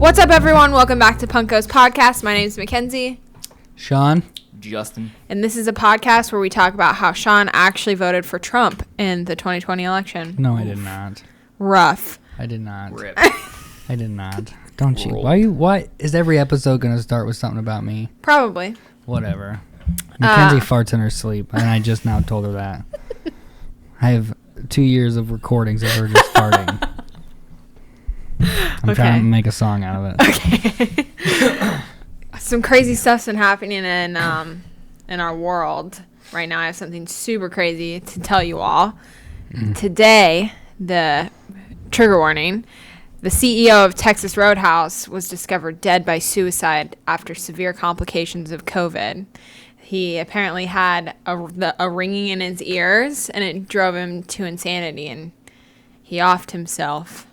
What's up, everyone? Welcome back to Punko's podcast. My name is Mackenzie. Sean. Justin. And this is a podcast where we talk about how Sean actually voted for Trump in the 2020 election. No, I did not. Rough. I did not. Rip. I did not. Don't you? Why is every episode going to start with something about me? Probably. Whatever. Mackenzie farts in her sleep, and I just now told her that. I have 2 years of recordings of her just farting. I'm trying to make a song out of it. Okay. Some crazy stuff's been happening in our world right now. I have something super crazy to tell you all. Today, the trigger warning, the CEO of Texas Roadhouse was discovered dead by suicide after severe complications of COVID. He apparently had a ringing in his ears, and it drove him to insanity, and he offed himself.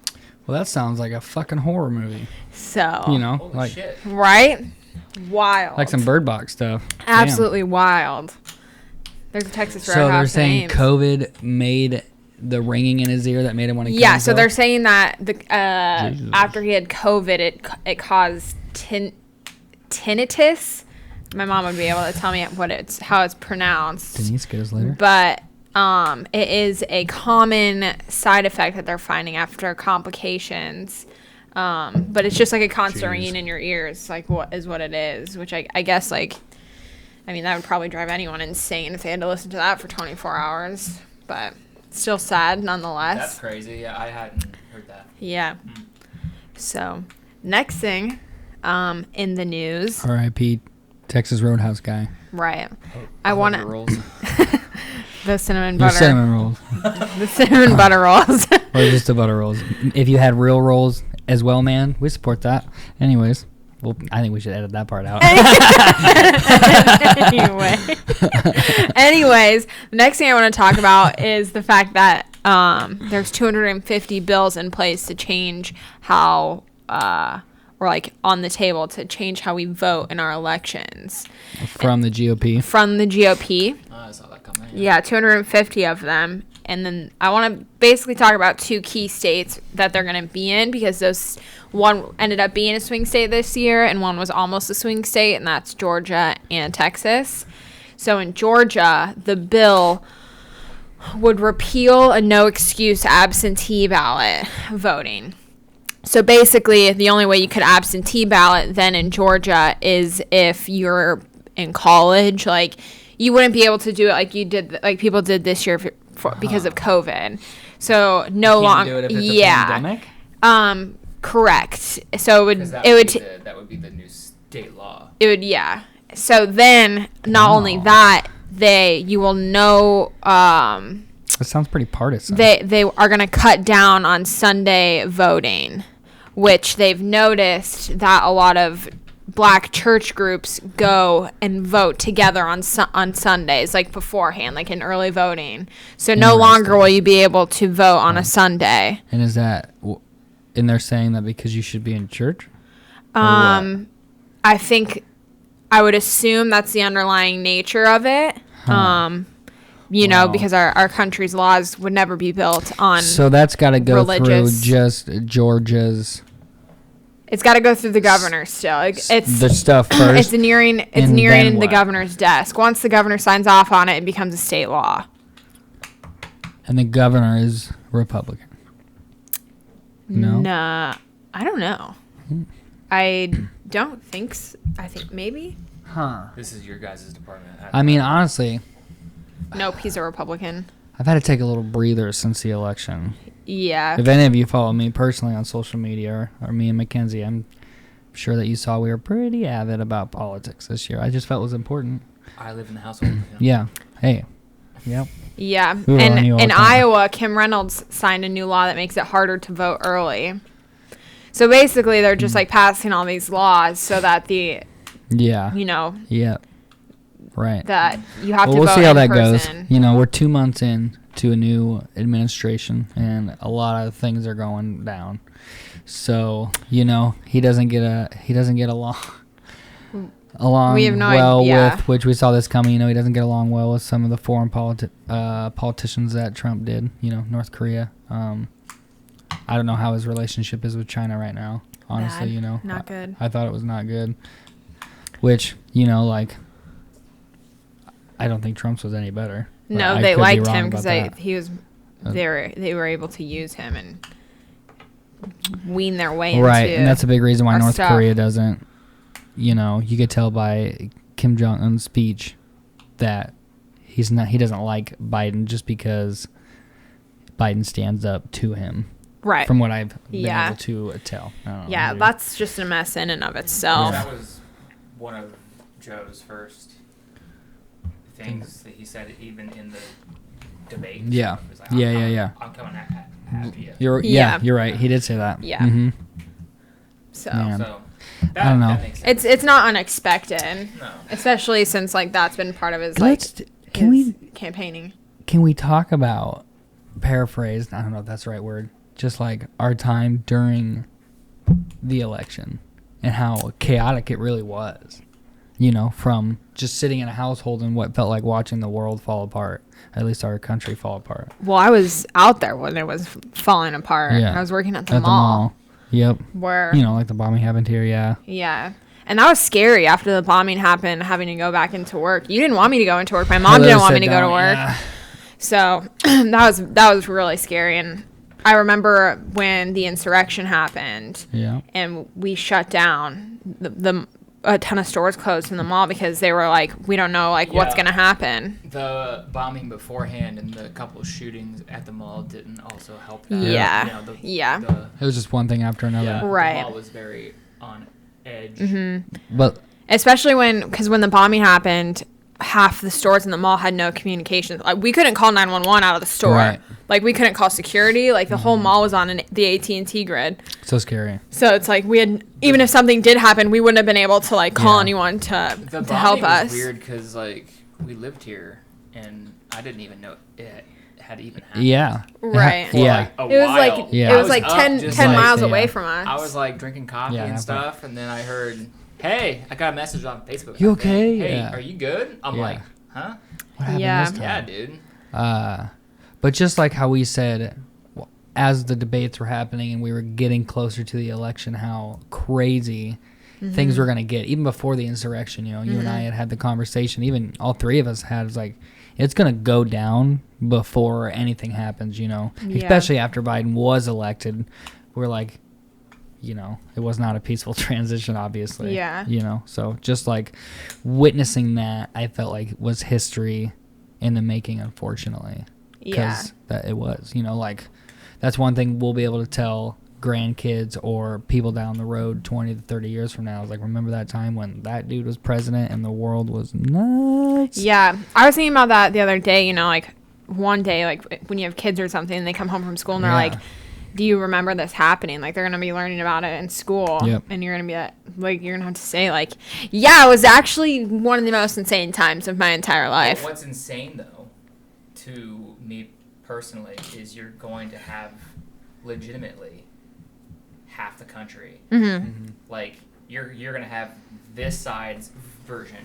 Well, that sounds like a fucking horror movie. So, you know, Holy like shit. Right? Wild. like some Bird Box stuff. Absolutely wild. There's a Texas Roadhouse. So they're saying names. COVID made the ringing in his ear that made him want to kill Yeah, himself? so they're saying that after he had COVID, it caused tinnitus. My mom would be able to tell me how it's pronounced. Denise, get us later. But it is a common side effect that they're finding after complications. But it's just like a constant ringing in your ears, like what it is, which I guess that would probably drive anyone insane if they had to listen to that for 24 hours. But still sad nonetheless. That's crazy. Yeah, I hadn't heard that. Yeah. So next thing in the news. R.I.P. Texas Roadhouse guy. Right. I want to. rolls. The cinnamon Your butter. cinnamon rolls. The cinnamon butter rolls. Or just the butter rolls. If you had real rolls as well, man, we support that. Anyways, well, I think we should edit that part out. Anyways, the next thing I want to talk about is the fact that there's 250 bills in place to change how or like on the table to change how we vote in our elections. From the GOP. From the GOP. I saw that coming. Yeah, 250 of them. And then I want to basically talk about two key states that they're going to be in, because those one ended up being a swing state this year and one was almost a swing state, and that's Georgia and Texas. So in Georgia, the bill would repeal a no excuse absentee ballot voting. So basically, the only way you could absentee ballot then in Georgia is if you're in college. Like, you wouldn't be able to do it like you did, like people did this year because of COVID. So no longer, pandemic? Correct. So that would be the new state law. It would, yeah. So then, not only that, you will know. That sounds pretty partisan. They are going to cut down on Sunday voting, which they've noticed that a lot of black church groups go and vote together on Sundays, like beforehand, like in early voting. So no longer will you be able to vote on a Sunday. And is that, and they're saying that because you should be in church? I think, I would assume that's the underlying nature of it. Because our country's laws would never be built on. So that's got to go through just Georgia's. It's got to go through the governor still. It's the stuff first. It's nearing the governor's desk. Once the governor signs off on it, it becomes a state law. And the governor is Republican. No, I don't know. I don't think so. I think maybe. Huh. This is your guys' department. I mean, honestly. Nope, he's a Republican. I've had to take a little breather since the election. Yeah. If any of you follow me personally on social media or me and Mackenzie, I'm sure that you saw we were pretty avid about politics this year. I just felt it was important. I live in the household. Yeah. Hey. Yep. Yeah. And in Iowa, Kim Reynolds signed a new law that makes it harder to vote early. So basically, they're just like passing all these laws so that Yeah. Yeah. Right. That you have to vote in person. We'll see how that goes. We're 2 months in to a new administration, and a lot of things are going down. So, he doesn't get along with, which we saw this coming. He doesn't get along well with some of the foreign politicians that Trump did. North Korea. I don't know how his relationship is with China right now. Honestly, Bad. you know, Not good. I thought it was not good. Which, you know, like, I don't think Trump's was any better. But No, I they could be liked wrong him about because that. they were able to use him and wean their way Right, into and that's a big reason why our North stuff. Korea doesn't. You know, you could tell by Kim Jong Un's speech that he doesn't like Biden just because Biden stands up to him. right. From what I've been Yeah. able to tell. I don't know, Yeah, maybe. that's just a mess in and of itself. That was one of Joe's first things that he said, even in the debate. Yeah. He was like, Yeah. I'm coming after you. You're right. He did say that. Yeah. Mm-hmm. So Man. So I don't know. That makes sense. it's not unexpected, No. especially since like that's been part of his campaigning. Can we talk about, paraphrased, I don't know if that's the right word, just like our time during the election and how chaotic it really was, you know, from just sitting in a household and what felt like watching the world fall apart, at least our country fall apart. Well, I was out there when it was falling apart. Yeah. I was working at the mall. Yep. Where You know, like the bombing happened here, yeah. yeah. And that was scary after the bombing happened, having to go back into work. You didn't want me to go into work. My mom didn't want me to go to work. Yeah. So that was really scary. And I remember when the insurrection happened Yeah. and we shut down, a ton of stores closed in the mall because they were like, we don't know like what's Yeah. going to happen. The bombing beforehand and the couple of shootings at the mall didn't also help that. Yeah. You know, Yeah. It was just one thing after another. Yeah, Right. The mall was very on edge. But Especially because when the bombing happened, half the stores in the mall had no communication. Like we couldn't call 911 out of the store. Right. Like we couldn't call security. Like the whole mall was on the AT&T grid. so scary. So it's like we had, even if something did happen, we wouldn't have been able to like call Yeah. anyone to The help bombing us. was weird because like we lived here and I didn't even know it had even happened. Yeah. Right. For, Yeah. like, a It was like while. Yeah. it was like up 10 just, 10 like, miles yeah. away from us. I was like drinking coffee Yeah, and halfway. stuff, and then I heard, "Hey, I got a message on Facebook. You I think. okay? Hey, Yeah. are you good?" I'm Yeah. like, "Huh? What happened Yeah. this time? Yeah, dude." But just like how we said, as the debates were happening and we were getting closer to the election, how crazy things were going to get. Even before the insurrection, you know, you and I had the conversation, even all three of us had, it was like, it's going to go down before anything happens, you know, Yeah. especially after Biden was elected. We're like, you know, it was not a peaceful transition, obviously. Yeah. You know, so just like witnessing that, I felt like was history in the making, unfortunately. Yeah. Because that it was, you know, like that's one thing we'll be able to tell grandkids or people down the road 20 to 30 years from now is like, remember that time when that dude was president and the world was nuts? Yeah. I was thinking about that the other day, you know, like one day, like when you have kids or something and they come home from school and they're Yeah. like, do you remember this happening? Like they're going to be learning about it in school. Yep. And you're going to be like, you're going to have to say like, yeah, it was actually one of the most insane times of my entire life. What's insane though, to me personally, is you're going to have legitimately half the country. Like you're gonna have this side's version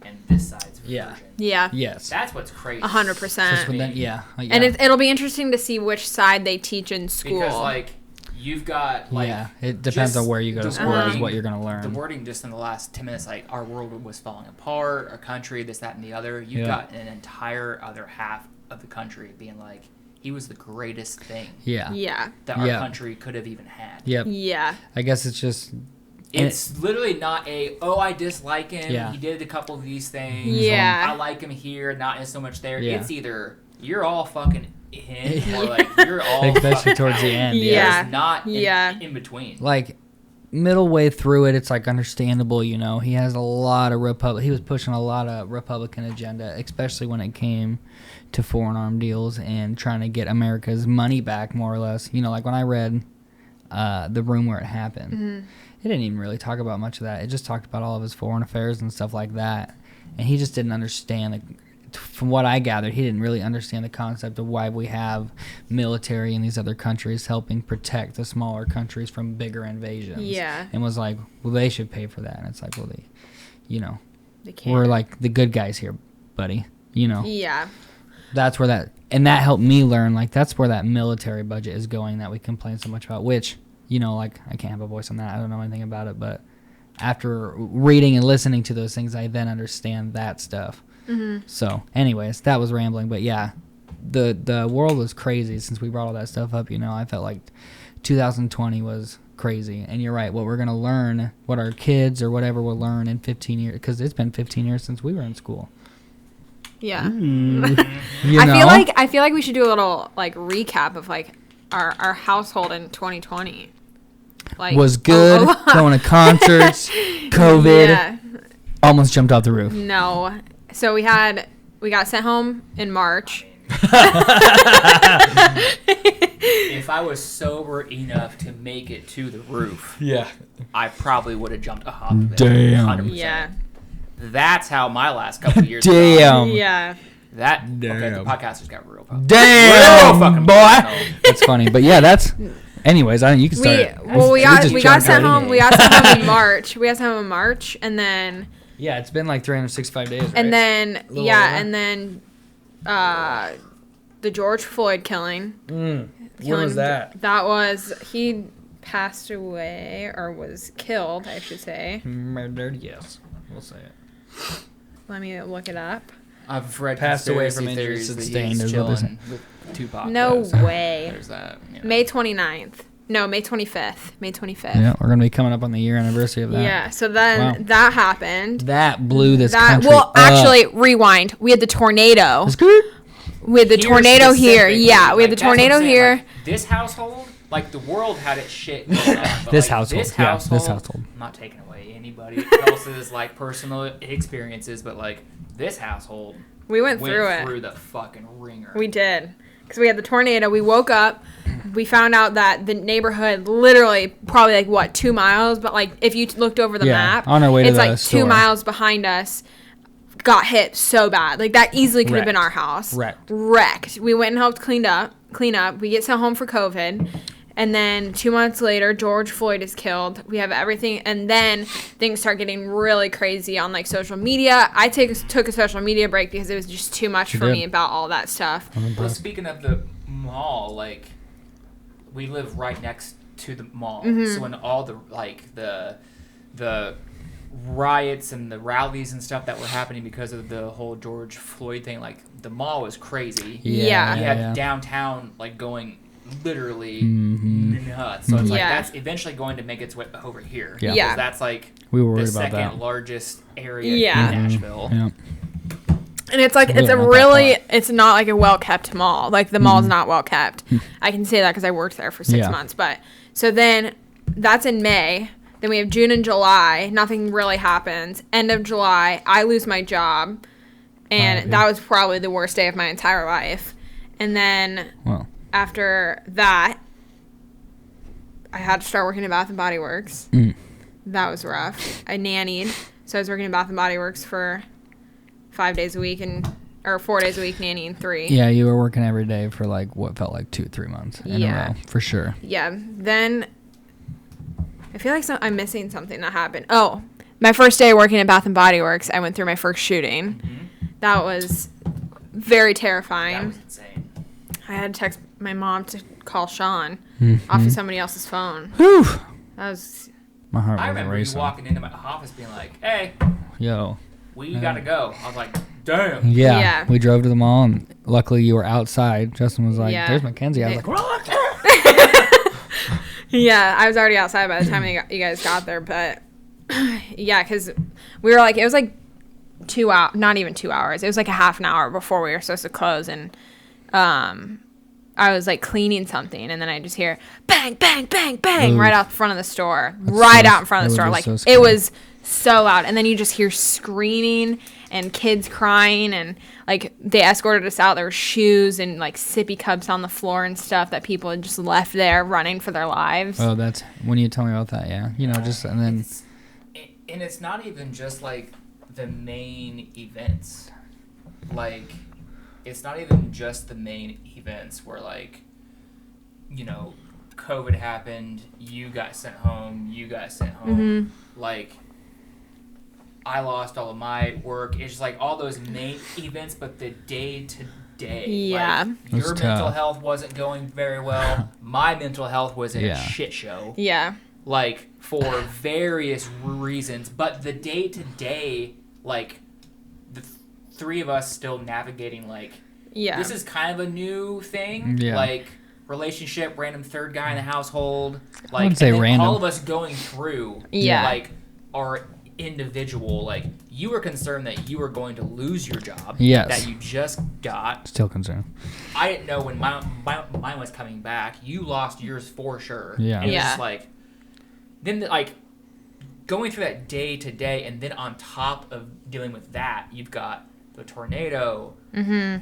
and this side's Yeah. version. Yeah. Yes. That's what's crazy. 100%. Just when then, yeah. And it'll be interesting to see which side they teach in school. Because like you've got like yeah, it depends just on where you go to the school is wording- what you're going to learn. The wording just in the last 10 minutes, like our world was falling apart, our country, this, that, and the other. You've Yeah. got an entire other half of the country being like, he was the greatest thing Yeah. Yeah. that our Yeah. country could have even had. Yep. Yeah. I guess it's just It's literally not I dislike him. Yeah. He did a couple of these things. Yeah. I like him here, not so much there. Yeah. It's either you're all fucking in or like you're all especially fucking towards out. the end. Yeah. There's not Yeah. in between. Like middle way through it, it's like understandable, you know. He has a lot of he was pushing a lot of Republican agenda, especially when it came to foreign arm deals and trying to get America's money back, more or less. You know, like when I read the room where it happened, it didn't even really talk about much of that. It just talked about all of his foreign affairs and stuff like that, and he just didn't understand. From what I gathered, he didn't really understand the concept of why we have military in these other countries helping protect the smaller countries from bigger invasions. Yeah. And was like, well, they should pay for that. And it's like, well, they, you know, They can't. we're like the good guys here, buddy. You know, Yeah. that's where that And that helped me learn, like, that's where that military budget is going that we complain so much about, which, you know, like, I can't have a voice on that. I don't know anything about it, but after reading and listening to those things, I then understand that stuff. Mm-hmm. So, anyways, that was rambling, but yeah, the world was crazy since we brought all that stuff up. You know, I felt like 2020 was crazy, and you're right. What we're gonna learn, what our kids or whatever will learn in 15 years, because it's been 15 years since we were in school. Yeah. I feel like we should do a little like recap of like our household in 2020. Like, was good. Going to concerts, COVID. Yeah. Almost jumped off the roof. No. So we got sent home in March. If I was sober enough to make it to the roof, yeah, I probably would have jumped off of it. Damn. 100%. Yeah. That's how my last couple of years. Damn. Yeah. Okay, the podcast just got real. Damn, real fucking boy. That's funny, but yeah, that's. Anyways, you can start. We got sent home. We got sent home in March. We got sent home in March, and then. Yeah, it's been like 365 days. Right? And then and then, the George Floyd killing. When was that? That was he passed away or was killed, I should say. Murdered, yes, we'll say it. Let me look it up. I've read passed away from injuries injuries sustained sustained. chilling with Tupac. No way. There's that. Yeah. May 29th. No, May 25th. May 25th. Yeah, we're gonna be coming up on the year anniversary of that. Yeah. So then that happened. That blew this country up. Actually, rewind. We had the tornado. We had the tornado here. Yeah, we had the tornado here. Like, this household, like the world had its shit going on. But this like, household. This household. I'm not taking away anybody else's like personal experiences, but like this household. We went through the fucking ringer. We did. Because we had the tornado. We woke up. We found out that the neighborhood literally probably like 2 miles, but like if you looked over the map, on our way to it's the like store. 2 miles behind us. Got hit so bad. Like that easily could have been our house. Wrecked. We went and helped clean up. We get sent home for COVID. And then 2 months later, George Floyd is killed. We have everything. And then things start getting really crazy on like social media. I took a social media break because it was just too much for me about all that stuff. Well, speaking of the mall, like we live right next to the mall. Mm-hmm. So when all the like the riots and the rallies and stuff that were happening because of the whole George Floyd thing, like the mall was crazy. Yeah. You had downtown like going literally nuts. So it's like that's eventually going to make its way over here. Yeah. Because that's like we were worried the about second that. largest area in Nashville. Yeah. And it's like it's not like a well kept mall. Like the mall's not well kept. I can say that because I worked there for 6 months. But so then that's in May. Then we have June and July. Nothing really happens. End of July, I lose my job. And that was probably the worst day of my entire life. And then after that, I had to start working at Bath & Body Works. That was rough. I nannied. So I was working at Bath & Body Works for 5 days a week or 4 days a week, nannying 3. Yeah, you were working every day for like what felt like 2-3 months in a row, for sure. Yeah. Then I feel like I'm missing something that happened. Oh, my first day working at Bath & Body Works, I went through my first shooting. Mm-hmm. That was very terrifying. That was insane. I had to text my mom to call Sean off of somebody else's phone. Whew. That was... My heart was I remember racing. you walking into my office being like, hey, yo, we gotta go. I was like, damn. Yeah. We drove to the mall, and luckily you were outside. Justin was like, there's Mackenzie. I was like, yeah, I was already outside by the time you guys got there. But, yeah, because we were like, it was like 2 hours, not even 2 hours. It was like a half an hour before we were supposed to close. And I was like cleaning something. And then I just hear bang, bang, bang, bang right out front of the store. Out in front of the store. Like, it was so loud. And then you just hear screaming and kids crying. And, like, they escorted us out. There were shoes and, like, sippy cups on the floor and stuff that people had just left there running for their lives. Oh, that's... When you tell me about that, yeah. You know, just... And then... And it's not even just, like, the main events. Like, it's not even just the main events where, like, you know, COVID happened, you got sent home. Mm-hmm. Like... I lost all of my work. It's just like all those main events, but the day. Yeah. Like, your mental tough. health wasn't going very well. My mental health was in a shit show. Yeah. Like, for various reasons. But the day-to-day, like, the three of us still navigating, like, this is kind of a new thing. Yeah. Like, relationship, random third guy in the household. Like, wouldn't say and then random. all of us going through, like, our individual, like, you were concerned that you were going to lose your job that you just got. Still concerned. I didn't know when mine was coming back. You lost yours for sure. Yeah. And it was just like, then like going through that day to day, and then on top of dealing with that, you've got the tornado,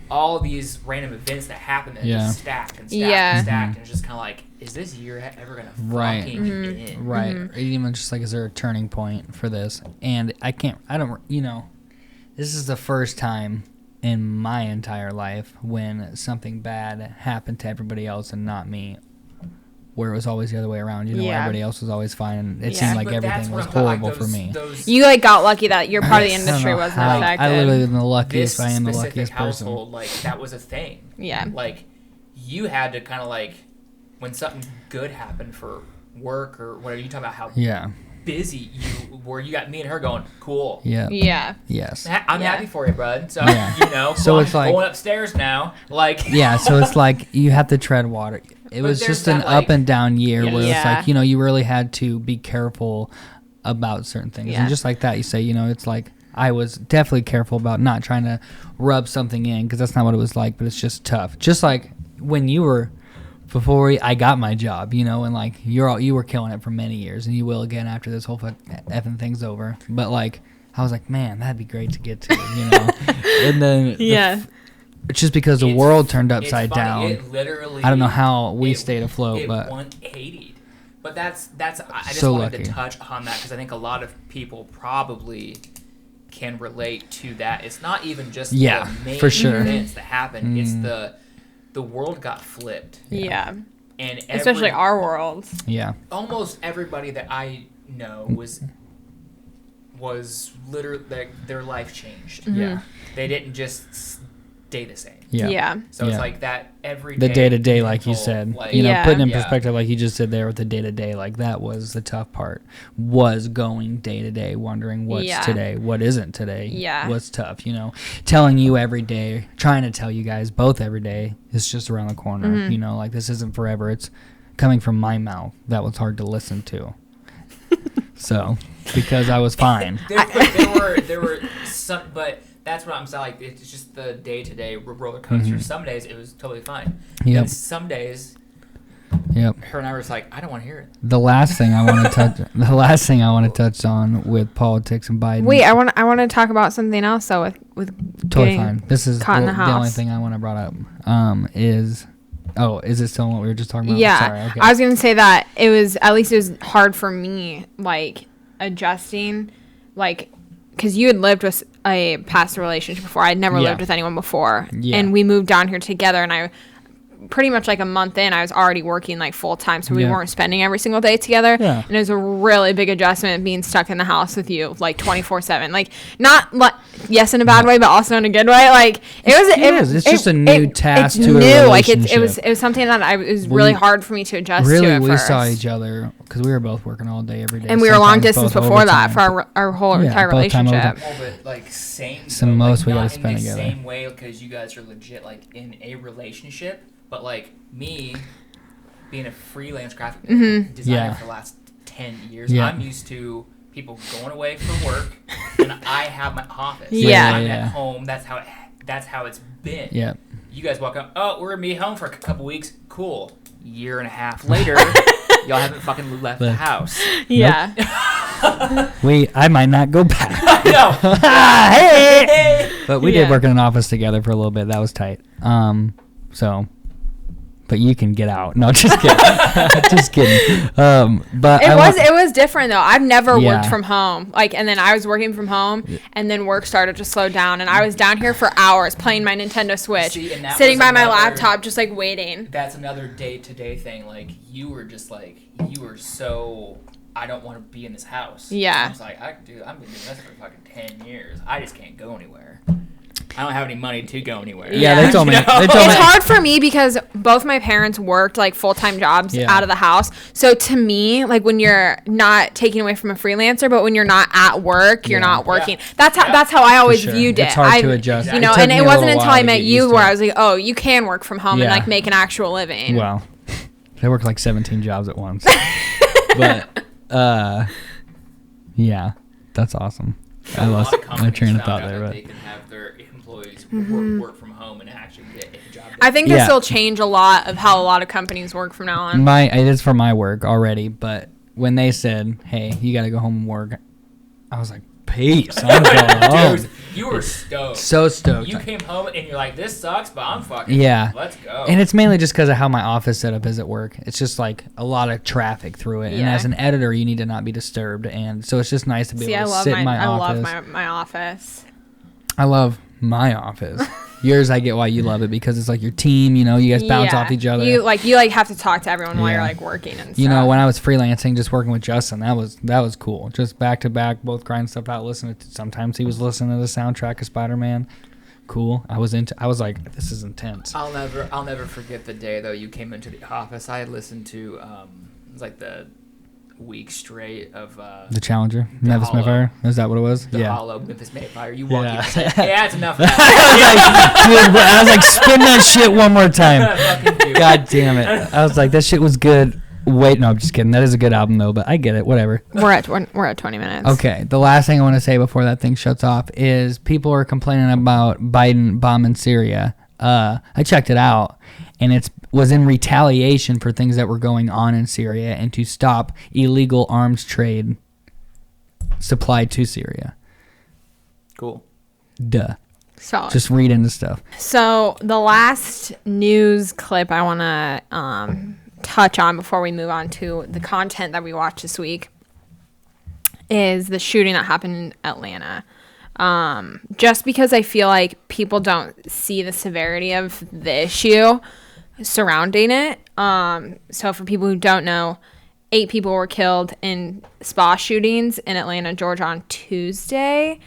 all these random events that happen that just stacked and stacked and stacked, and it's just kind of like, is this year ever gonna fucking end? Right. Or even just like, is there a turning point for this? And this is the first time in my entire life when something bad happened to everybody else and not me, where it was always the other way around. Everybody else was always fine, and it seemed like But everything was that's what I'm horrible talking, for me. You like got lucky that your part of the industry wasn't affected. I literally am the luckiest. This I am the specific luckiest household, person. like, that was a thing. Yeah. Like, you had to kind of like, when something good happened for work or whatever, you talking about how busy you were. You got me and her going, cool. Yeah. Yeah. Yes. I'm happy for you, bud. So, So it's like, going upstairs now. Like, so it's like you have to tread water. It was just an up and down year where it's like, you really had to be careful about certain things. And just like that, you say, it's like, I was definitely careful about not trying to rub something in, because that's not what it was like, but it's just tough. Just like when you were, before I got my job, and like you were killing it for many years, and you will again after this whole effing thing's over. But like, I was like, man, that'd be great to get to, and then it's just because the world turned upside down. It literally, I don't know how we stayed afloat, but 180. But that's I just so wanted lucky. to touch on that, because I think a lot of people probably can relate to that. It's not even just the main for sure. events that happen. It's the world got flipped. Yeah. And especially our world. Yeah. Almost everybody that I know was literally, their life changed. Yeah. They didn't just stay the same. Yeah. So it's like that every the day. day to day, like you said, like, putting in perspective, like you just said there with the day to day, like that was the tough part, was going day to day, wondering what's today, what isn't today, what's tough, telling you every day, trying to tell you guys both every day, it's just around the corner, like this isn't forever. It's coming from my mouth. That was hard to listen to. So, because I was fine. there were some, but that's what I'm saying. Like, it's just the day-to-day roller coaster. Some days it was totally fine. Yep. And some days, her and I were just like, I don't want to hear it. The last thing I want to touch on with politics and Biden. Wait, I want to talk about something else though. With totally fine. This is caught in the house. only thing I want to brought up. Is it still what we were just talking about? Yeah. Sorry, okay. I was gonna say that it was hard for me, like adjusting, like. Because you had lived with a past relationship before. I'd never lived with anyone before. Yeah. And we moved down here together, and I pretty much like a month in, I was already working like full time, so we weren't spending every single day together. Yeah. And it was a really big adjustment being stuck in the house with you like 24/7. Like not yes in a bad way, but also in a good way. Like it's just a new task to a relationship. Like it was something that it was really hard for me to adjust to at we first. saw each other because we were both working all day every day, and we were long distance before that for our whole entire relationship. Well, but like same. So most we gotta spend together. Not in the same way, because you guys are legit like in a relationship. But like me, being a freelance graphic designer for the last 10 years, I'm used to people going away for work, and I have my office. I'm at home. That's how it's been. Yeah. You guys walk up. Oh, we're gonna be home for a couple weeks. Cool. Year and a half later, y'all haven't fucking left the house. Yeah. Nope. I might not go back. I know. Hey. But we did work in an office together for a little bit. That was tight. But you can get out. No, just kidding. Just kidding. But it was different though. I've never worked from home. And then I was working from home, and then work started to slow down, and I was down here for hours playing my Nintendo Switch, sitting by my laptop, just like waiting. That's another day-to-day thing. Like you were so. I don't want to be in this house. Yeah. I was like, I've been doing this for fucking 10 years. I just can't go anywhere. I don't have any money to go anywhere. Yeah, they told me. You know? They told me. It's hard for me because both my parents worked like full-time jobs out of the house. So to me, like when you're not taking away from a freelancer, but when you're not at work, you're not working. That's how I always viewed it. It's hard to adjust. You know, and it wasn't until I met you where I was like, oh, you can work from home and like make an actual living. Well, they work like 17 jobs at once. But yeah, that's awesome. I lost my train of thought there, but they can have their employees work from home and actually get a job done. I think this will change a lot of how a lot of companies work from now on. It is for my work already, but when they said, "Hey, you got to go home and work," I was like, "Peace, I'm going home." Dude, you were stoked. So stoked. You came home and you're like, "This sucks, but I'm fucking. Let's go." And it's mainly just because of how my office setup is at work. It's just like a lot of traffic through it, and as an editor, you need to not be disturbed, and so it's just nice to be able to sit in my office. I love my office. I love my office. Yours, I get why you love it because it's like your team. You know, you guys bounce off each other. You have to talk to everyone while you're like working and stuff. You know, when I was freelancing, just working with Justin, that was cool. Just back to back, both grinding stuff out. Listening to, sometimes he was listening to the soundtrack of Spider-Man. Cool. I was like, this is intense. I'll never forget the day though you came into the office. I had listened to it was like the week straight of the Challenger, Memphis Mayfire. Is that what it was? The Hollow, Memphis Mayfire. You walk in and say, Yeah, that's enough of that. I was like, spin that shit one more time. God damn it. I was like, that shit was good. Wait, no, I'm just kidding. That is a good album though, but I get it. Whatever. We're at 20 minutes. Okay. The last thing I want to say before that thing shuts off is people are complaining about Biden bombing Syria. I checked it out, and it was in retaliation for things that were going on in Syria and to stop illegal arms trade supplied to Syria. Cool. Duh. Solid. Just read into stuff. So the last news clip I want to touch on before we move on to the content that we watched this week is the shooting that happened in Atlanta. Just because I feel like people don't see the severity of the issue surrounding it. So for people who don't know, 8 people were killed in spa shootings in Atlanta, Georgia on Tuesday.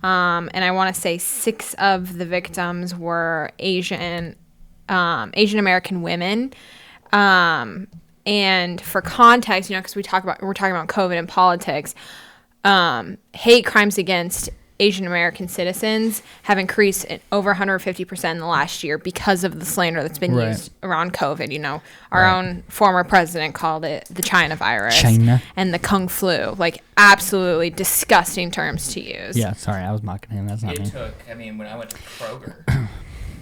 And I want to say 6 of the victims were Asian American women. And for context, because we're talking about COVID and politics, hate crimes against Asian American citizens have increased at over 150% in the last year because of the slander that's been used around COVID. Our own former president called it the China virus and the Kung flu, like absolutely disgusting terms to use. Yeah, sorry, I was mocking him. That's not me. When I went to Kroger,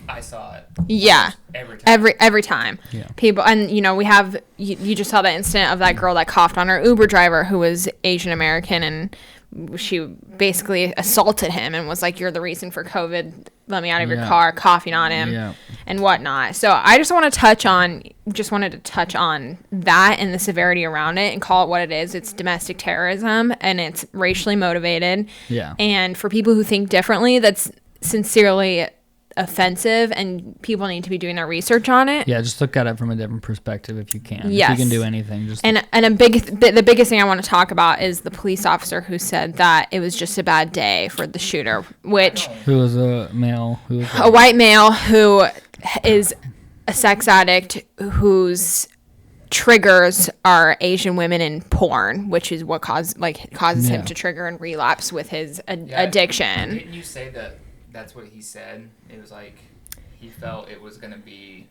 I saw it. Yeah. Every time. Yeah. People, and we have, you just saw the incident of that girl that coughed on her Uber driver who was Asian American, and she basically assaulted him and was like, "You're the reason for COVID. Let me out of your car," coughing on him and whatnot. So I just wanted to touch on that and the severity around it and call it what it is. It's domestic terrorism and it's racially motivated. Yeah. And for people who think differently, that's sincerely offensive, and people need to be doing their research on it. Yeah, just look at it from a different perspective if you can. Yes. If you can do anything. Just and the biggest thing I want to talk about is the police officer who said that it was just a bad day for the shooter, which who was a male, a white male who is a sex addict whose triggers are Asian women in porn, which is what causes him to trigger and relapse with his addiction. Didn't you say that? That's what he said. It was like he felt it was gonna be.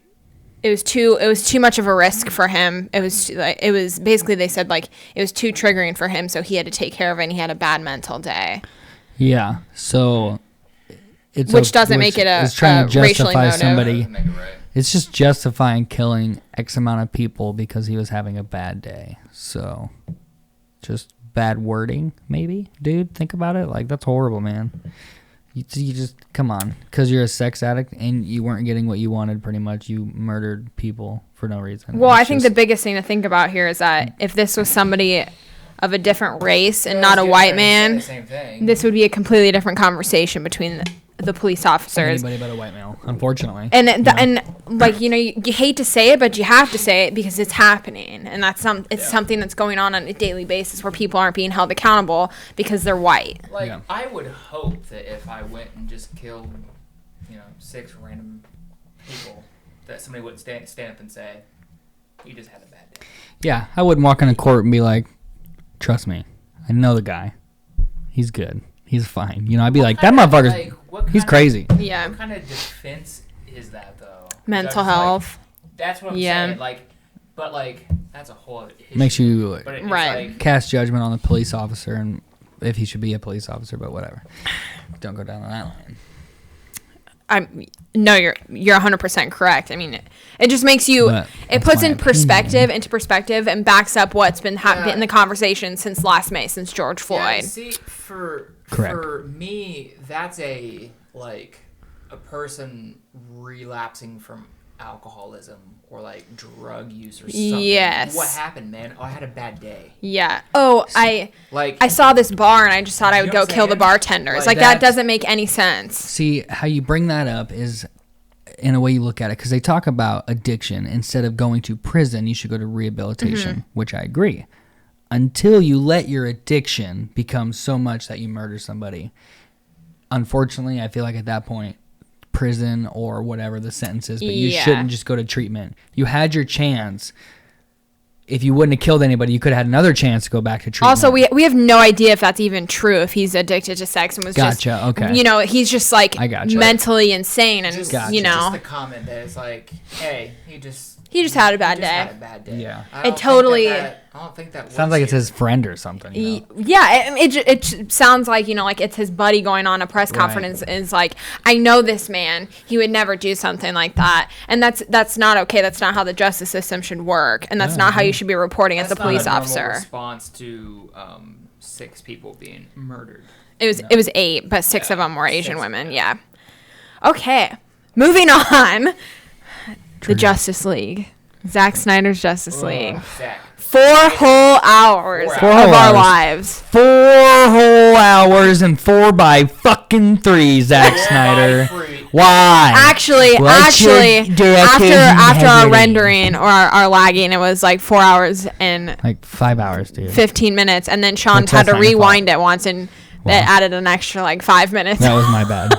It was too much of a risk for him. It was basically, they said like it was too triggering for him, so he had to take care of it, and he had a bad mental day. Yeah. So which doesn't make it it's trying to racially justify motive. somebody. Make it right. It's just justifying killing X amount of people because he was having a bad day. So just bad wording, maybe, dude. Think about it. Like, that's horrible, man. You just, come on. Because you're a sex addict and you weren't getting what you wanted, pretty much. You murdered people for no reason. Well, I think the biggest thing to think about here is that if this was somebody of a different race and not a white man, this would be a completely different conversation between the police officers. Anybody but a white male, unfortunately. And like, you hate to say it, but you have to say it because it's happening, and that's something that's going on a daily basis where people aren't being held accountable because they're white. Like, I would hope that if I went and just killed 6 random people that somebody would stand up and say, "You just had a bad day." Yeah, I wouldn't walk into court and be like, "Trust me, I know the guy. He's good. He's fine." You know, I'd be like, "That motherfucker's he's crazy." Yeah. What kind of defense is that though? Mental health. That's what I'm saying. But that's a whole other issue. Makes you right. Cast judgment on the police officer and if he should be a police officer, but whatever. Don't go down on that line. You're 100% correct. I mean, it just makes you. It puts into perspective, and backs up what's been in the conversation since last May, since George Floyd. Yeah, see, for me, that's a person relapsing from alcoholism or drug use or something. Yes. What happened, man? Oh, I had a bad day. Yeah. Oh, I saw this bar and I just thought I would go kill the bartenders. That doesn't make any sense. See, how you bring that up is in a way you look at it, because they talk about addiction. Instead of going to prison, you should go to rehabilitation, which I agree. Until you let your addiction become so much that you murder somebody. Unfortunately, I feel like at that point, prison or whatever the sentence is, but you shouldn't just go to treatment. You had your chance. If you wouldn't have killed anybody, you could have had another chance to go back to treatment. Also, we have no idea if that's even true, if he's addicted to sex and was okay. He's just mentally insane and just the comment that it's hey, he just had a bad day. Yeah. I don't think that sounds like it's his friend or something. You know? Yeah, it sounds like, it's his buddy going on a press conference and is like, I know this man. He would never do something like that. And that's not okay. That's not how the justice system should work. And that's not how you should be reporting as a police officer. Response to 6 people being murdered. It was 8, but 6 of them were Asian women. Yeah. Okay. Moving on. The Justice League. Zack Snyder's Justice League. Zach. 4 whole hours of our lives. 4 whole hours and 4 by fucking 3, Zack Snyder. Why? Actually, after our rendering or our lagging, it was 4 hours and 5 hours, dude. 15 minutes, and then Sean had to rewind it once, and it added an extra 5 minutes. That was my bad.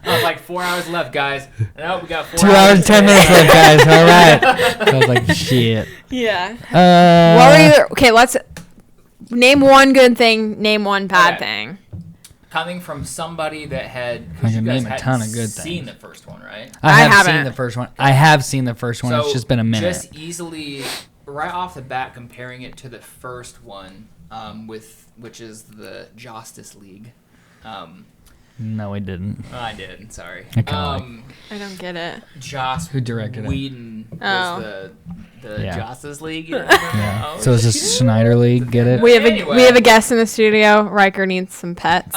I was 4 hours left, guys. No, we got 4 2 hours and 10 minutes left, guys. All right. I was like, shit. Yeah. What were you? Okay, let's name one good thing. Name one bad thing. Coming from somebody that had, I can name a ton of good seen things. The first one, right? I haven't seen the first one. I have seen the first one. So it's just been a minute. Just easily, right off the bat, comparing it to the first one, which is the Justice League. No, we didn't. Oh, I did. Sorry. I don't get it. Who directed Whedon was the Justice League. Yeah. So is this Snyder League? Get it? We have a guest in the studio. Riker needs some pets.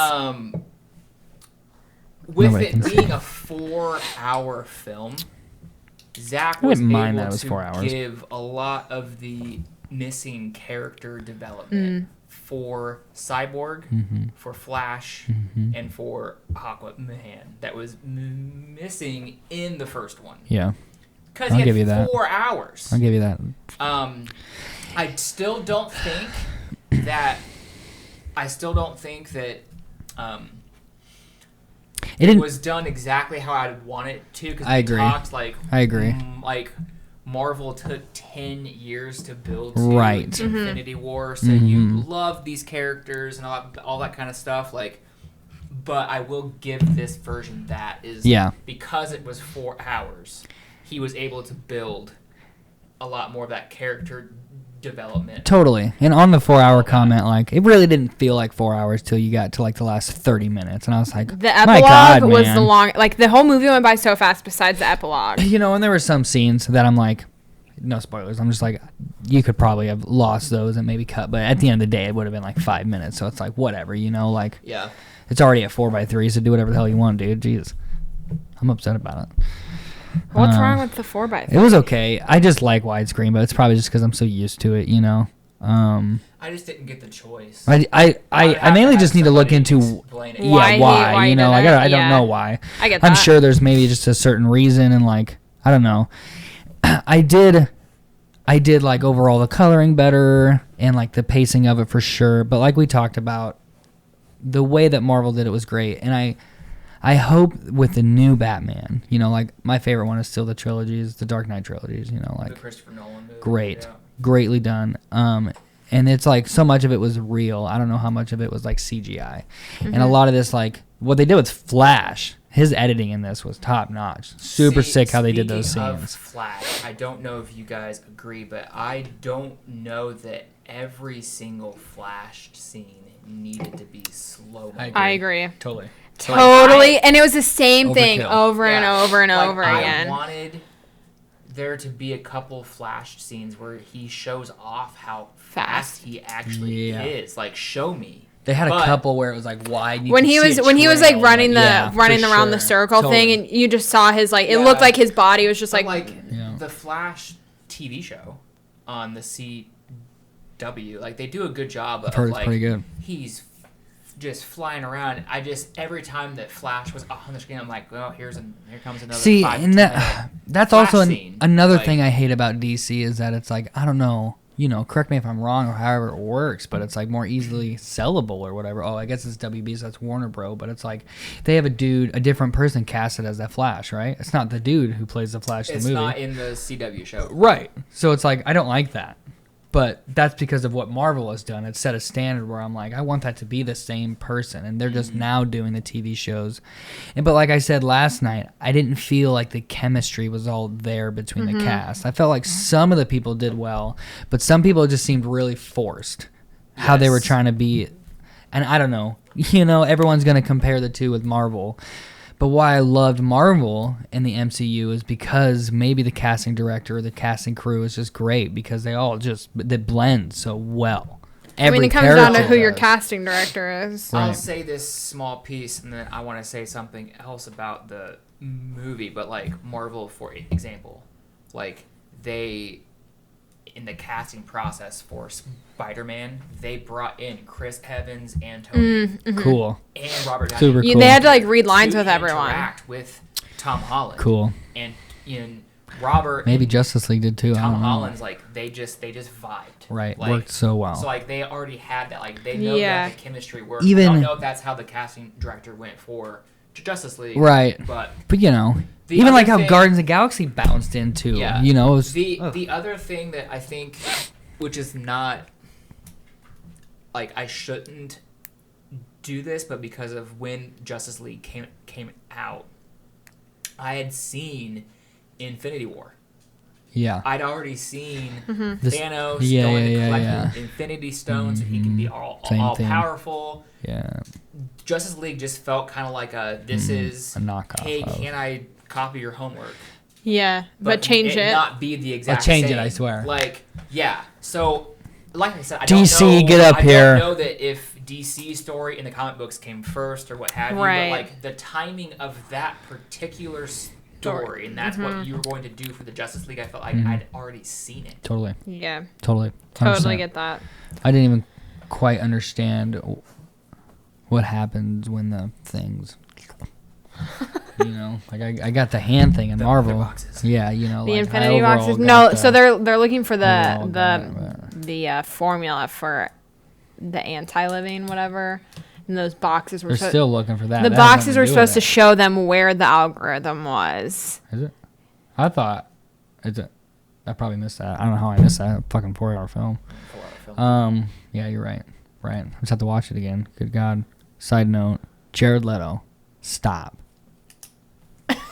With it being a 4-hour film, Zach was able to give a lot of the missing character development. For Cyborg, for Flash, and for Aquaman that was missing in the first one. Yeah. Because he had 4 hours. I'll give you that. I still don't think that it was done exactly how I'd want it to. Because I agree. I agree. Marvel took 10 years to build Infinity War, so you love these characters and all that kind of stuff. But I will give this version that is because it was 4 hours, he was able to build a lot more of that character development. Totally. And on the 4-hour comment, it really didn't feel like 4 hours till you got to the last 30 minutes, and I was like, the epilogue was the long. The whole movie went by so fast. Besides the epilogue, and there were some scenes that I'm like, no spoilers. I'm just you could probably have lost those and maybe cut, but at the end of the day, it would have been 5 minutes. So it's whatever, Yeah. It's already at 4x3, so do whatever the hell you want, dude. Jeez, I'm upset about it. What's wrong with the 4x3? It was okay. I just like widescreen, but it's probably just because I'm so used to it, I just didn't get the choice. I mainly just need to look into why. I don't know why. I get that. I'm sure there's maybe just a certain reason, and I don't know. I did overall the coloring better and the pacing of it for sure. But we talked about, the way that Marvel did it was great, and I hope with the new Batman, you know, like my favorite one is still the trilogies, the Dark Knight trilogies, you know, like the Christopher Nolan movie. great, Yeah. greatly done. And it's like so much of it was real. I don't know how much of it was like CGI. And a lot of this, like what they did with Flash, his editing in this was top notch. Super sick how they did those Speaking of scenes. Flash, I don't know if you guys agree, but I don't know that every single Flash scene needed to be slow. I agree. Totally. Totally. And it was the same thing Overkill. over and over and Like, over I again. wanted there to be a couple Flash scenes where he shows off how fast he actually is. Like, show me. They had a But- couple where it was like wide. When he was like running for around the sure. circle Totally. thing, and you just saw his like it Yeah. looked like his body was just But, like Yeah. the Flash TV show on the CW, like they do a good job I've heard of it's like pretty good. he's just flying around. I just every time that Flash was on the screen, I'm like, well, here comes another. See, 5 to and 10 minute that's Flash also scene. another Like- thing I hate about DC is that it's like, I don't know, you know, correct me if I'm wrong or however it works, but it's like more easily sellable or whatever. Oh, I guess it's WB, so that's Warner Bro. But it's like they have a different person casted as that Flash, right? It's not the dude who plays the Flash in It's the movie. not in the CW show. Right. So it's like, I don't like that. But that's because of what Marvel has done. It's set a standard where I'm like, I want that to be the same person. And they're just now doing the TV shows. But like I said last night, I didn't feel like the chemistry was all there between the cast. I felt like some of the people did well, but some people just seemed really forced how they were Yes. trying to be. And I don't know. You know, everyone's going to compare the two with Marvel. But why I loved Marvel in the MCU is because maybe the casting director or the casting crew is just great because they blend so well. I mean, Every it comes down to character who your does. casting director is. I'll Right. say this small piece, and then I want to say something else about the movie. But like Marvel, for example, like they in the casting process for Spider-Man, they brought in Chris Evans and Tony Cool. and Robert Downey Super You, cool. they had to like read lines to with everyone. interact with Tom Holland. Cool. And Robert Maybe and Justice League did too. I Tom don't know. Holland's like they just vibed. Right. Like, Worked so well. So like they already had that. Like they know Yeah. that the chemistry works. Even- I don't know if that's how the casting director went for Justice League. Right. But But you know, The even other like how thing- Guardians of the Galaxy bounced into, Yeah. you know, it was, the other thing that I think, which is not like I shouldn't do this, but because of when Justice League came out, I had seen Infinity War. yeah. I'd already seen This- Thanos yeah, going yeah, to collect yeah. the Infinity Stones, and he can be all Same thing. powerful. Yeah. Justice League just felt kind of like this is A knockoff hey, of. can I copy your homework? Yeah, but change it. Not be the exact change it, same. I swear. Like, yeah. So, like I said, I DC, don't know, get up I here. don't know that if DC's story in the comic books came first or what have you, Right. but like the timing of that particular story, and that's what you were going to do for the Justice League, I felt like I'd already seen it. Totally. Yeah, Totally. totally 100%. get that. I didn't even quite understand what happens when the things, you know, like I got the hand thing in Marvel. boxes. Yeah, you know, The like Infinity I overall boxes. got No, the- so they're looking for overall the got it, formula for the anti-living whatever. And those boxes were They're still looking for that. the That has boxes nothing were do with supposed to it. show them where the algorithm was. Is it? I thought. Is it? I probably missed that. I don't know how I missed that fucking 4-hour film. Yeah, you're right. Right. I just have to watch it again. Good God. Side note: Jared Leto, stop.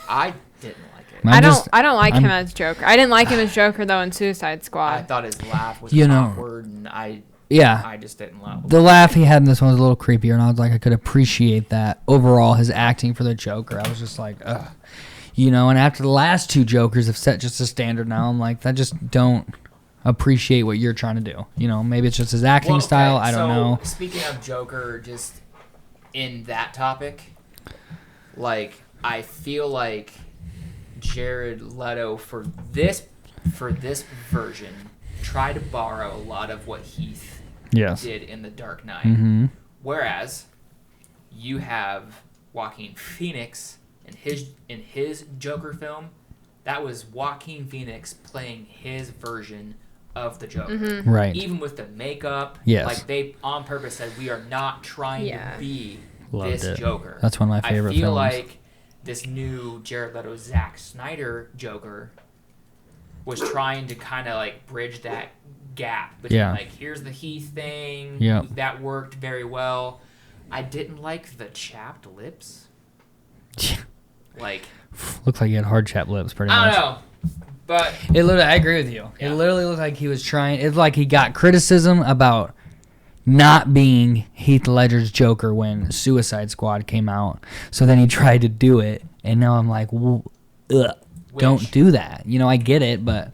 I didn't like it. I don't like I'm- him as Joker. I didn't like him as Joker though in Suicide I Squad. thought his laugh was You know- awkward, and I Yeah. just didn't laugh. The laugh he had in this one was a little creepier, and I was like, I could appreciate that. Overall, his acting for the Joker, I was just like, ugh. You know, and after the last two Jokers have set just a standard now, I'm like, I just don't appreciate what you're trying to do. You know, maybe it's just his acting Well, okay, style. I don't so, know. Speaking of Joker, just in that topic, like I feel like Jared Leto for this version tried to borrow a lot of what Heath Yes. did in The Dark Knight, Mm-hmm. whereas you have Joaquin Phoenix in his Joker film. That was Joaquin Phoenix playing his version of the Joker. Right. Even with the makeup, Yes. like they on purpose said, we are not trying Yeah. to be Loved this it. Joker. That's one of my favorite I feel films. like this new Jared Leto, Zack Snyder Joker was trying to kind of like bridge that gap between like, here's the Heath thing that worked very well. I didn't like the chapped lips. Like, looks like he had hard chapped lips, pretty much. I don't know, but it literally, I agree with you. Yeah. It literally looked like he was trying. It's like he got criticism about not being Heath Ledger's Joker when Suicide Squad came out. So then he tried to do it, and now I'm like, well, don't do that. You know, I get it, but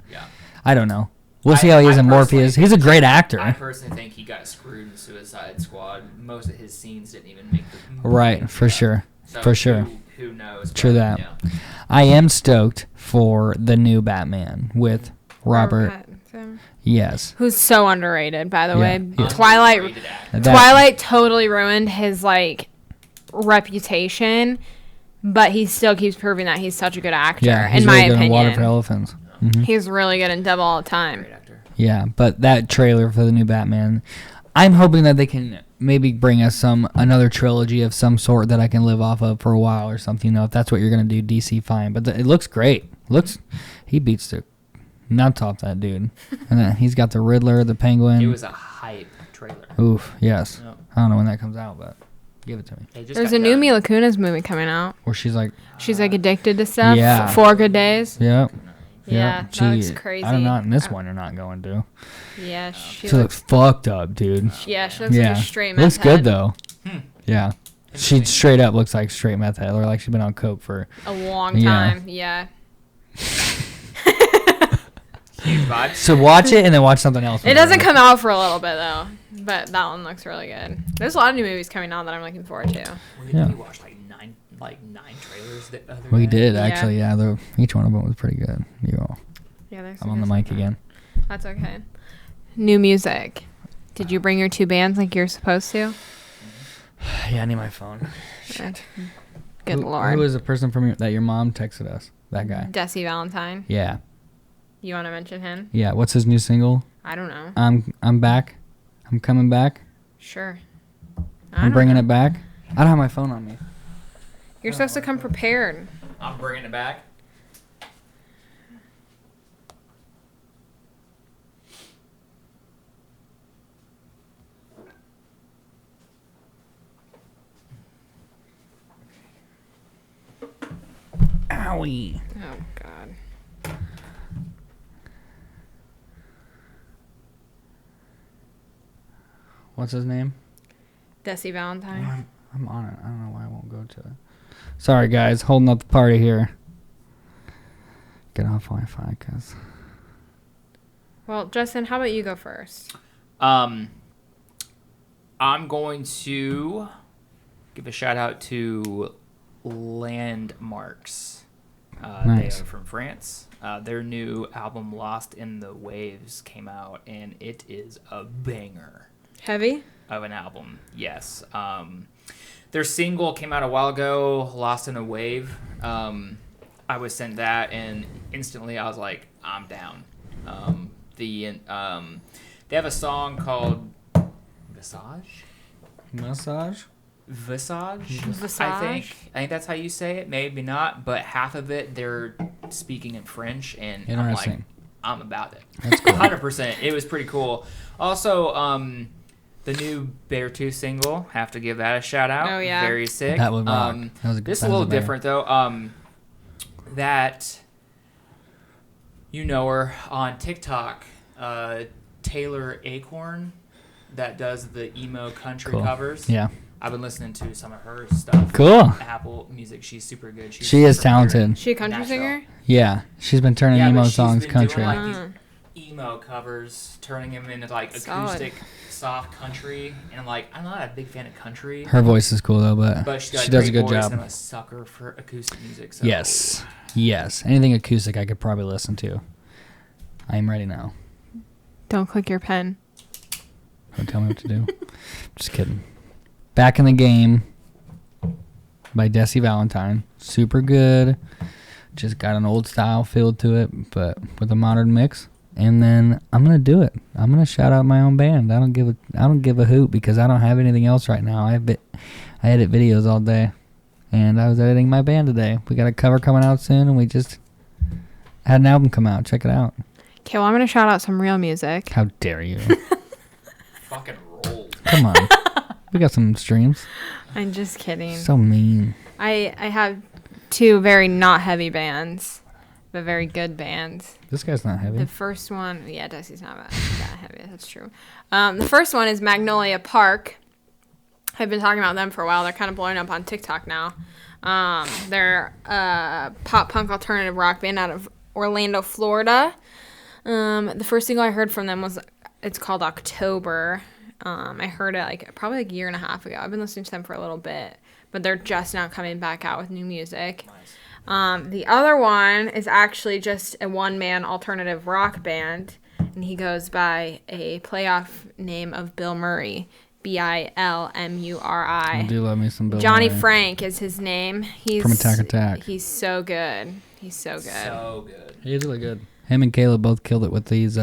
I don't know. We'll see how he is in Morpheus. He's a great actor. I personally think he got screwed in Suicide Squad. Most of his scenes didn't even make the movie. Right, for sure. So for sure. Who knows? True that. Yeah. I am stoked for the new Batman with Robert. Pattinson. Yes. Who's so underrated, by the way. Yeah. Underrated actor. Twilight totally ruined his like reputation, but he still keeps proving that he's such a good actor. Yeah, he's in really my good opinion, in Water for Elephants. Mm-hmm. He's really good in Devil All the Time. Great actor. Yeah, but that trailer for the new Batman, I'm hoping that they can maybe bring us another trilogy of some sort that I can live off of for a while or something. You know, if that's what you're gonna do, DC, fine. But it looks great. He beats the nuts off that dude, and then he's got the Riddler, the Penguin. It was a hype trailer. Oof, yes. Yep. I don't know when that comes out, but give it to me. There's a new Mila Kunis movie coming out. Where she's like, addicted to stuff. Yeah. 4 Good Days. yep. Yeah, Yep. that looks crazy. I don't know. In this one, you're not going to. Yeah, she She looks fucked up, dude. Yeah, she looks like a straight meth Looks head. good though. Hmm. Yeah. She straight up looks like straight meth head, or like she's been on coke for A long Yeah. time. Yeah. Huge vibe. So watch it and then watch something else. It doesn't come out for a little bit though, but that one looks really good. There's a lot of new movies coming out that I'm looking forward to. Yeah. We watched like nine trailers the other We day. did Yeah. actually. Yeah, each one of them was pretty good. Yeah, there's I'm on the mic again. That's okay. New music. Did you bring your 2 bands like you're supposed to? Yeah, I need my phone. Shit. Good lord. Who was the person from that your mom texted us? That guy. Desi Valentine. Yeah. You want to mention him? Yeah. What's his new single? I don't know. I'm back. I'm coming back. Sure. I'm bringing it back. I don't have my phone on me. You're supposed to come prepared. I'm bringing it back. Owie. Oh God. What's his name? Desi Valentine. I'm on it. I don't know why I won't go to it. Sorry, guys. Holding up the party here. Get off Wi-Fi, cause. Well, Justin, how about you go first? I'm going to give a shout out to Landmarks. Nice. They are from France. Their new album Lost in the Waves came out, and it is a banger Heavy? of an album. Yes. Their single came out a while ago, Lost in a Wave. I was sent that, and instantly I was like, I'm down. They have a song called Visage. Massage. Visage. Visage? I think that's how you say it. Maybe not, but half of it they're speaking in French, and I'm like, Interesting. I'm about it. That's cool. 100%. It was pretty cool. Also, the new Beartooth single, have to give that a shout out. Oh, yeah. Very sick. That would rock. That was a good. This is a little different though. That you know her on TikTok, Taylor Acorn, that does the emo country Cool. covers. Yeah. I've been listening to some of her stuff. Cool. On Apple Music. She's super good. She is super talented. She a country Nashville. singer? Yeah, she's been turning Yeah, emo but she's songs been country. doing, like, these emo covers, turning them into like Solid. acoustic, soft country, and I'm not a big fan of country. Her voice is cool though, but But she does a good voice, job. and I'm a sucker for acoustic music. So. Yes. Yes. Anything acoustic I could probably listen to. I am ready now. Don't click your pen. Don't tell me what to do. Just kidding. Back in the Game by Desi Valentine. Super good. Just got an old style feel to it, but with a modern mix. and then I'm gonna do it. I'm gonna shout out my own band. I don't give a hoot because I don't have anything else right now. I edit videos all day, and I was editing my band today. We got a cover coming out soon, and we just had an album come out. Check it out. Okay, well, I'm gonna shout out some real music. How dare you? Fucking roll. Come on, we got some streams. I'm just kidding. So mean. I have 2 very not heavy bands, but very good bands. This guy's not heavy. The first one, yeah, Desi's not that heavy. That's true. The first one is Magnolia Park. I've been talking about them for a while. They're kind of blowing up on TikTok now. They're a pop punk alternative rock band out of Orlando, Florida. The first single I heard from them it's called October. I heard it probably a year and a half ago. I've been listening to them for a little bit, but they're just now coming back out with new music. Nice. The other one is actually just a one-man alternative rock band, and he goes by a playoff name of Bilmuri, Bilmuri. I do love me some Bill Johnny Murray. Frank is his name. He's From Attack Attack. He's so good. He's so good. So good. He is really good. Him and Caleb both killed it with these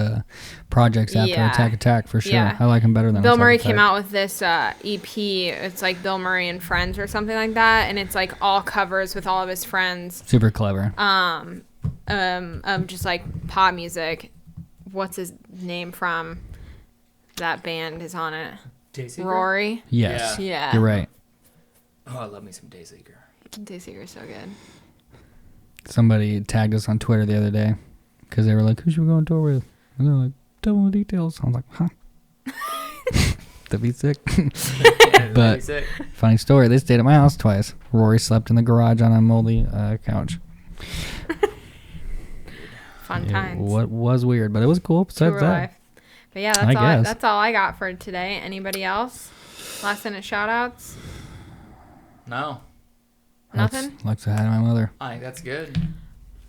projects after Yeah. Attack Attack for sure. Yeah. I like him better than Bill Attack Murray Attack. came out with this EP. It's like Bill Murray and Friends or something like that, and it's like all covers with all of his friends. Super clever. Of just like pop music. What's his name from that band is on it? Dayseeker? Rory. Yes. Yeah. You're right. Oh, I love me some Dayseeker. Dayseeker's so good. Somebody tagged us on Twitter the other day because they were like, who should we go on tour with? And they're like, tell them the details. I was like, huh? That'd be sick. But Sick. funny story, they stayed at my house twice. Rory slept in the garage on a moldy couch. Fun times. What was weird, but it was cool besides Tour that. life. But yeah, I guess. that's all I got for today. Anybody else? Last minute shout outs? No, Nothing? Like to hi to my mother. I think that's good.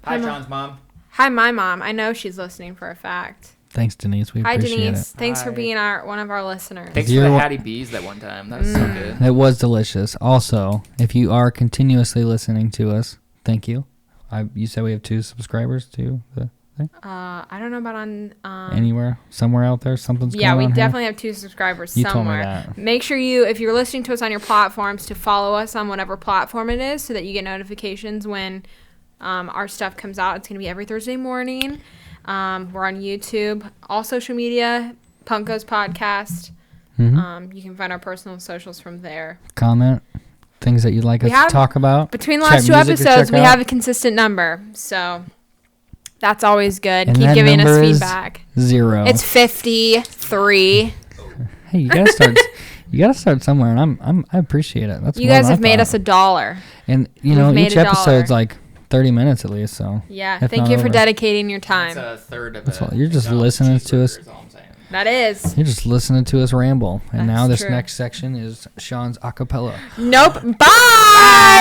Hi, Hi, Mom. John's mom. Hi, my mom. I know she's listening for a fact. Thanks, Denise. We Hi, appreciate Denise. it. Thanks for Hi. being one of our listeners. Thanks for You're the wa- Hattie B's that one time. That was so good. It was delicious. Also, if you are continuously listening to us, thank you. You said we have 2 subscribers to the thing? I don't know about on Anywhere? Somewhere out there? Something's yeah, going we on definitely have 2 subscribers You told me somewhere. that. Make sure if you're listening to us on your platforms, to follow us on whatever platform it is so that you get notifications when our stuff comes out. It's going to be every Thursday morning. We're on YouTube, all social media, Punk Goes Podcast. Mhm. You can find our personal socials from there. Comment. Things that you'd like us to talk about. Between the Check last 2 music or episodes, check we out. have a consistent number. So that's always good. And Keep that giving us number is feedback. 0. It's 53. Hey, you gotta start. You gotta start somewhere, and I appreciate it. That's You more guys than I have made thought. us $1. And We've made each $1. episode's like 30 minutes at least. So Yeah. if Thank not you for over. dedicating your That's time. a third of That's it. all- you're just listening to us. That is. You're just listening to us ramble, and That's now this true. next section is Sean's acapella. Nope. Bye.